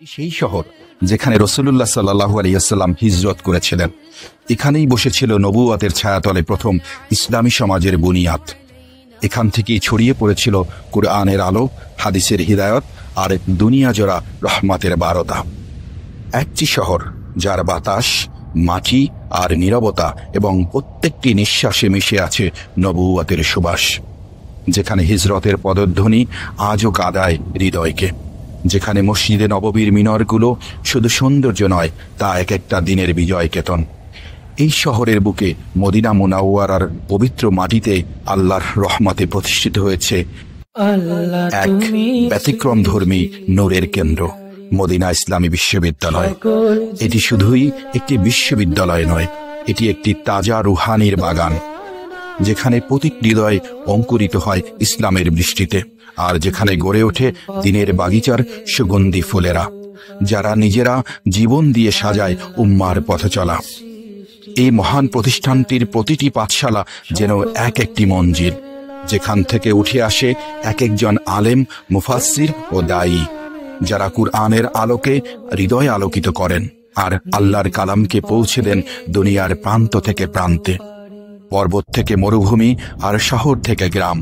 সেই শহর যেখানে রাসূলুল্লাহ সাল্লাল্লাহু আলাইহি ওয়াসাল্লাম হিজরত করেছিলেন। এখানেই বসেছিল নবুয়তের ছায়াতলে প্রথম ইসলামী সমাজের বুনিয়াদ। এখান থেকেই ছড়িয়ে পড়েছিল কুরআনের আলো, হাদিসের হিদায়ত আর দুনিয়া জোড়া রহমতের বারতা। একটি শহর যার বাতাস, মাটি আর নীরবতা এবং প্রত্যেকটি নিঃশ্বাসে মিশে আছে নবুয়তের সুবাস। যেখানে হিজরতের পদধ্বনি আজও কাঁদায় হৃদয়কে। যেখানে মসজিদে নববীর মিনারগুলো শুধু সৌন্দর্য নয়, তা এক একটা দিনের বিজয় কেতন। এই শহরের বুকে মদিনা মুনাওয়ারার পবিত্র মাটিতে আল্লাহর রহমতে প্রতিষ্ঠিত হয়েছে এক ব্যতিক্রমধর্মী নূরের কেন্দ্র, মদিনা ইসলামী বিশ্ববিদ্যালয়। এটি শুধুই একটি বিশ্ববিদ্যালয় নয়, এটি একটি তাজা রুহানির বাগান, যেখানে প্রতিটি হৃদয় অঙ্কুরিত হয় ইসলামের বৃষ্টিতে, আর যেখানে গড়ে ওঠে দিনের বাগিচার সুগন্ধি ফুলেরা, যারা নিজেরা জীবন দিয়ে সাজায় উম্মার পথ চলা। এই মহান প্রতিষ্ঠানটির প্রতিটি পাঠশালা যেন এক একটি মঞ্জিল, যেখান থেকে উঠে আসে এক একজন আলেম, মুফাসসির ও দায়ী, যারা কুরআনের আলোকে হৃদয় আলোকিত করেন আর আল্লাহর কালামকে পৌঁছে দেন দুনিয়ার প্রান্ত থেকে প্রান্তে। পর্বত থেকে মরুভূমি আর শহর থেকে গ্রাম,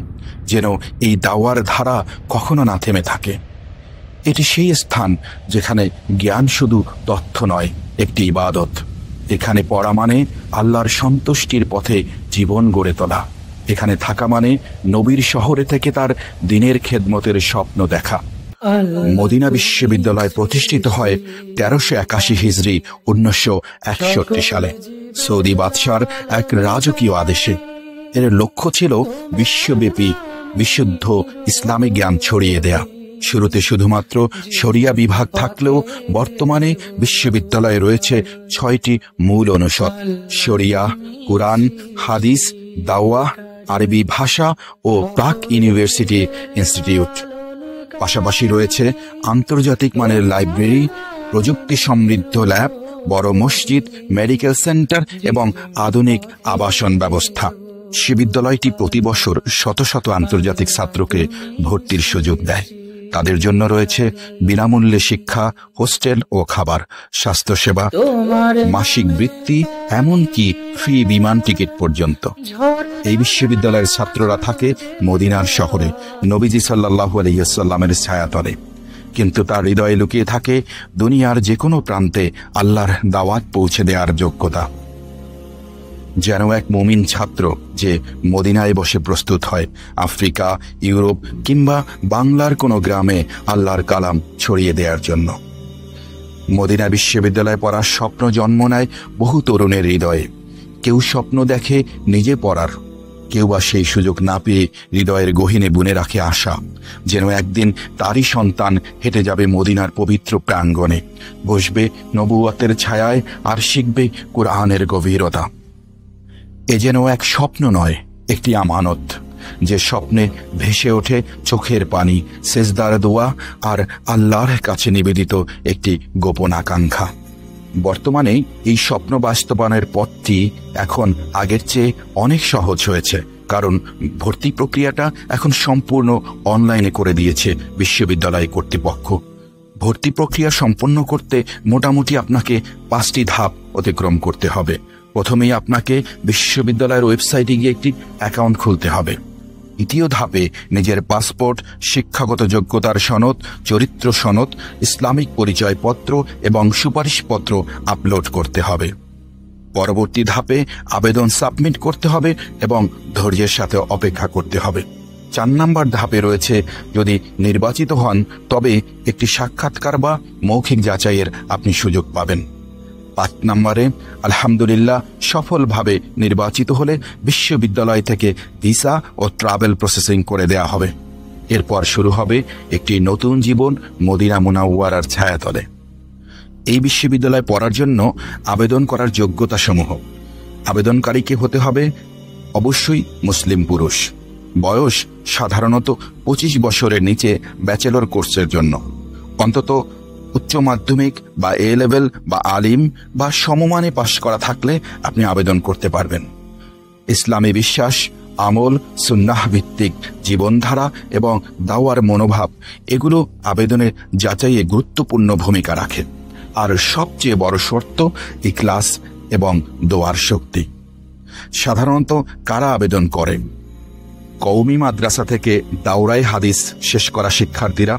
যেন এই দাওয়ার ধারা কখনো না থেমে থাকে। এটি সেই স্থান যেখানে জ্ঞান শুধু তথ্য নয়, একটি ইবাদত। এখানে পড়া মানে আল্লাহর সন্তুষ্টির পথে জীবন গড়ে তোলা। এখানে থাকা মানে নবীর শহরে থেকে তার দিনের খেদমতের স্বপ্ন দেখা। মদিনা বিশ্ববিদ্যালয় প্রতিষ্ঠিত হয় 1381 হিজরি 1961 সালে সৌদি বাদশার এক রাজকীয় আদেশে। এর লক্ষ্য ছিল বিশ্বব্যাপী বিশুদ্ধ ইসলামিক জ্ঞান ছড়িয়ে দেয়া। শুরুতে শুধুমাত্র শরিয়া বিভাগ থাকলেও বর্তমানে বিশ্ববিদ্যালয়ে রয়েছে 6টি মূল অনুষদ: শরিয়া, কুরআন, হাদিস, দাওয়াহ, আরবি ভাষা ও প্রাক ইউনিভার্সিটি ইনস্টিটিউট। পাশাপাশি রয়েছে আন্তর্জাতিক মানের লাইব্রেরি, প্রযুক্তি সমৃদ্ধ ল্যাব, বড় মসজিদ, মেডিকেল সেন্টার এবং আধুনিক আবাসন ব্যবস্থা। বিশ্ববিদ্যালয়টি প্রতি বছর শত শত আন্তর্জাতিক ছাত্রকে ভর্তির সুযোগ দেয়। তাদের জন্য রয়েছে বিনামূল্যে শিক্ষা, হোস্টেল ও খাবার, স্বাস্থ্যসেবা, মাসিক বৃত্তি, এমনকি ফ্রি বিমান টিকিট পর্যন্ত। এই বিশ্ববিদ্যালয়ের ছাত্ররা থাকে মদিনার শহরে, নবীজি সাল্লাল্লাহু আলাইহি ওয়াসাল্লামের ছায়াতলে, কিন্তু তার হৃদয়ে লুকিয়ে থাকে দুনিয়ার যে কোনো প্রান্তে আল্লাহর দাওয়াত পৌঁছে দেওয়ার যোগ্যতা। যেন এক মুমিন ছাত্র যে মদিনায় বসে প্রস্তুত হয় আফ্রিকা, ইউরোপ কিংবা বাংলার কোনো গ্রামে আল্লাহর কালাম ছড়িয়ে দেওয়ার জন্য। মদিনা বিশ্ববিদ্যালয়ে পড়ার স্বপ্ন জন্ম নেয় বহু তরুণের হৃদয়ে। কেউ স্বপ্ন দেখে নিজে পড়ার, কেউ বা সেই সুযোগ না পেয়ে হৃদয়ের গহীনে বুনে রাখে আশা, যেন একদিন তারই সন্তান হেঁটে যাবে মদিনার পবিত্র প্রাঙ্গণে, বসবে নবুয়তের ছায়ায় আর শিখবে কুরআনের গভীরতা। এ যেন এক স্বপ্ন নয়, একটি আমানত, যে স্বপ্নে ভেসে ওঠে চোখের পানি, সেজদার দোয়া আর আল্লাহর কাছে নিবেদিত একটি গোপন আকাঙ্ক্ষা। বর্তমানে এই স্বপ্ন বাস্তবায়নের পথটি এখন আগের চেয়ে অনেক সহজ হয়েছে, কারণ ভর্তি প্রক্রিয়াটা এখন সম্পূর্ণ অনলাইনে করে দিয়েছে বিশ্ববিদ্যালয় কর্তৃপক্ষ। ভর্তি প্রক্রিয়া সম্পন্ন করতে মোটামুটি আপনাকে 5টি ধাপ অতিক্রম করতে হবে। প্রথমেই আপনাকে বিশ্ববিদ্যালয়ের ওয়েবসাইটে গিয়ে একটি অ্যাকাউন্ট খুলতে হবে। দ্বিতীয় ধাপে নিজের পাসপোর্ট, শিক্ষাগত যোগ্যতার সনদ, চরিত্র সনদ, ইসলামিক পরিচয়পত্র এবং সুপারিশপত্র আপলোড করতে হবে। পরবর্তী ধাপে আবেদন সাবমিট করতে হবে এবং ধৈর্যের সাথে অপেক্ষা করতে হবে। 4 নম্বর ধাপে রয়েছে, যদি নির্বাচিত হন তবে একটি সাক্ষাৎকার বা মৌখিক যাচাইয়ের আপনি সুযোগ পাবেন। 5 নম্বরে আলহামদুলিল্লাহ সফলভাবে নির্বাচিত হলে বিশ্ববিদ্যালয় থেকে ভিসা ও ট্রাভেল প্রসেসিং করে দেয়া হবে। এরপর শুরু হবে একটি নতুন জীবন মদিনা মুনাওয়ারার ছায়াতলে। এই বিশ্ববিদ্যালয়ে পড়ার জন্য আবেদন করার যোগ্যতা সমূহ: আবেদনকারীকে হতে হবে অবশ্যই মুসলিম পুরুষ, বয়স সাধারণত 25 বছরের নিচে ব্যাচেলর কোর্সের জন্য, অন্তত উচ্চ মাধ্যমিক বা এ লেভেল বা আলিম বা সমমানে পাশ করা থাকলে আপনি আবেদন করতে পারবেন। ইসলামী বিশ্বাস আমল, সুন্নাহ ভিত্তিক জীবনধারা এবং দাওয়ার মনোভাব এগুলো আবেদনের যাচাইয়ে গুরুত্বপূর্ণ ভূমিকা রাখে। আর সবচেয়ে বড় শর্ত ইখলাস এবং দোয়ার শক্তি। সাধারণত কারা আবেদন করে? কওমি মাদ্রাসা থেকে দাওরায়ে হাদিস শেষ করা শিক্ষার্থীরা,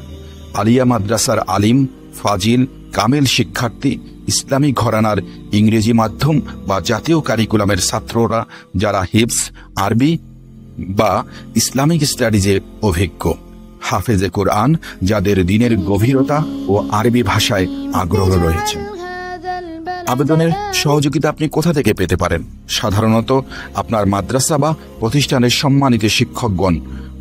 আলিয়া মাদ্রাসার আলিম, ফাজিল, কামেল শিক্ষার্থী, ইসলামী ঘরানার ইংরেজি মাধ্যম বা জাতীয় কারিকুলামের ছাত্ররা যারা হিফজ, আরবি বা ইসলামিক স্টাডিজে অভিজ্ঞ, হাফেজে কোরআন যাদের দিনের গভীরতা ও আরবি ভাষায় আগ্রহ রয়েছে। আবেদনের সহযোগিতা আপনি কোথা থেকে পেতে পারেন? সাধারণত আপনার মাদ্রাসা বা প্রতিষ্ঠানের সম্মানিত শিক্ষকগণ,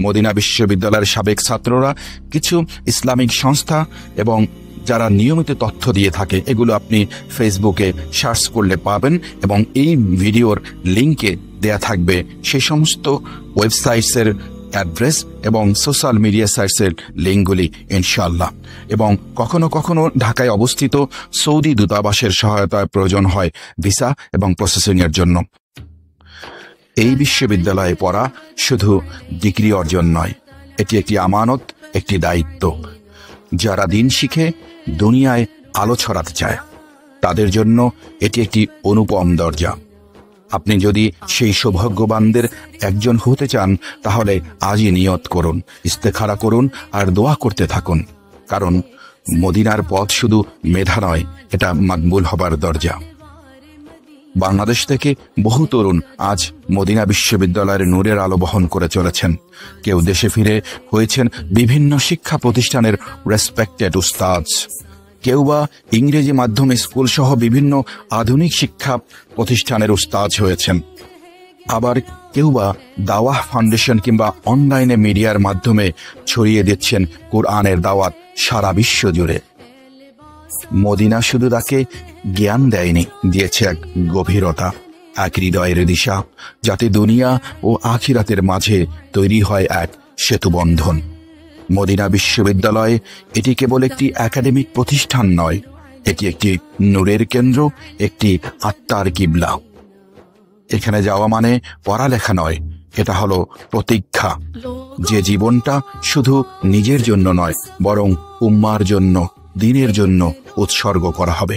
মদিনা বিশ্ববিদ্যালয়ের সাবেক ছাত্ররা, কিছু ইসলামিক সংস্থা এবং যারা নিয়মিত তথ্য দিয়ে থাকে, এগুলো আপনি ফেসবুকে সার্চ করলে পাবেন এবং এই ভিডিওর লিঙ্কে দেয়া থাকবে সেই সমস্ত ওয়েবসাইটসের অ্যাড্রেস এবং সোশ্যাল মিডিয়া সাইটসের লিঙ্কগুলি ইনশাআল্লাহ। এবং কখনো কখনো ঢাকায় অবস্থিত সৌদি দূতাবাসের সহায়তায় প্রয়োজন হয় ভিসা এবং প্রসেসিংয়ের জন্য। এই বিশ্ববিদ্যালয়ে পড়া শুধু ডিগ্রি অর্জন নয়, এটি একটি আমানত, একটি দায়িত্ব। যারা দিন শিখে দুনিয়ায় আলো ছড়াতে চায় তাদের জন্য এটি একটি অনুপম দরজা। আপনি যদি সেই সৌভাগ্যবানদের একজন হতে চান তাহলে আজই নিয়ত করুন, ইস্তেখারা করুন আর দোয়া করতে থাকুন, কারণ মদিনার পথ শুধু মেধা নয়, এটা মাকবুল হবার দরজা। বাংলাদেশ থেকে বহু তরুণ আজ মদিনা বিশ্ববিদ্যালয়ের নূরের আলো বহন করে চলেছেন। কেউ দেশে ফিরে হয়েছেন বিভিন্ন শিক্ষা প্রতিষ্ঠানের রেসপেক্টেড উস্তাদ, কেউ বা ইংরেজি মাধ্যম স্কুল সহ বিভিন্ন আধুনিক শিক্ষা প্রতিষ্ঠানের উস্তাদ হয়েছেন। আবার কেউ বা দাওয়াহ ফাউন্ডেশন কিংবা অনলাইনে মিডিয়ার মাধ্যমে ছড়িয়ে দিচ্ছেন কোরআনের দাওয়াত সারা বিশ্ব জুড়ে। মদিনা শুধু তাকে জ্ঞান দেয়নি, দিয়েছে এক গভীরতা, এক হৃদয়ের দিশা, যাতে দুনিয়া ও আখিরাতের মাঝে তৈরি হয় এক সেতুবন্ধন। মদিনা বিশ্ববিদ্যালয় এটি কেবল একটি একাডেমিক প্রতিষ্ঠান নয়, এটি একটি নূরের কেন্দ্র, একটি আত্মার কিবলা। এখানে যাওয়া মানে পড়ালেখা নয়, এটা হলো প্রতিজ্ঞা যে জীবনটা শুধু নিজের জন্য নয় বরং উম্মার জন্য, দিনের জন্য উৎসর্গ করা হবে।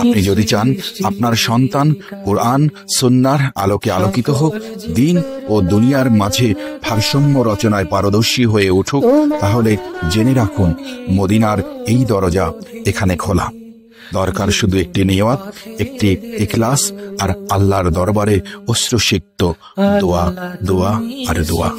আপনি যদি চান আপনার সন্তান কোরআন সুন্নাহর আলোকে আলোকিত হোক, দিন ও দুনিয়ার মাঝে ভারসাম্য রচনায় পারদর্শী হয়ে উঠুক, তাহলে জেনে রাখুন মদিনার এই দরজা এখানে খোলা। দরকার শুধু একটি নিয়ত, একটি ইখলাস আর আল্লাহর দরবারে অশ্রুসিক্ত দোয়া, দোয়া আর দোয়া।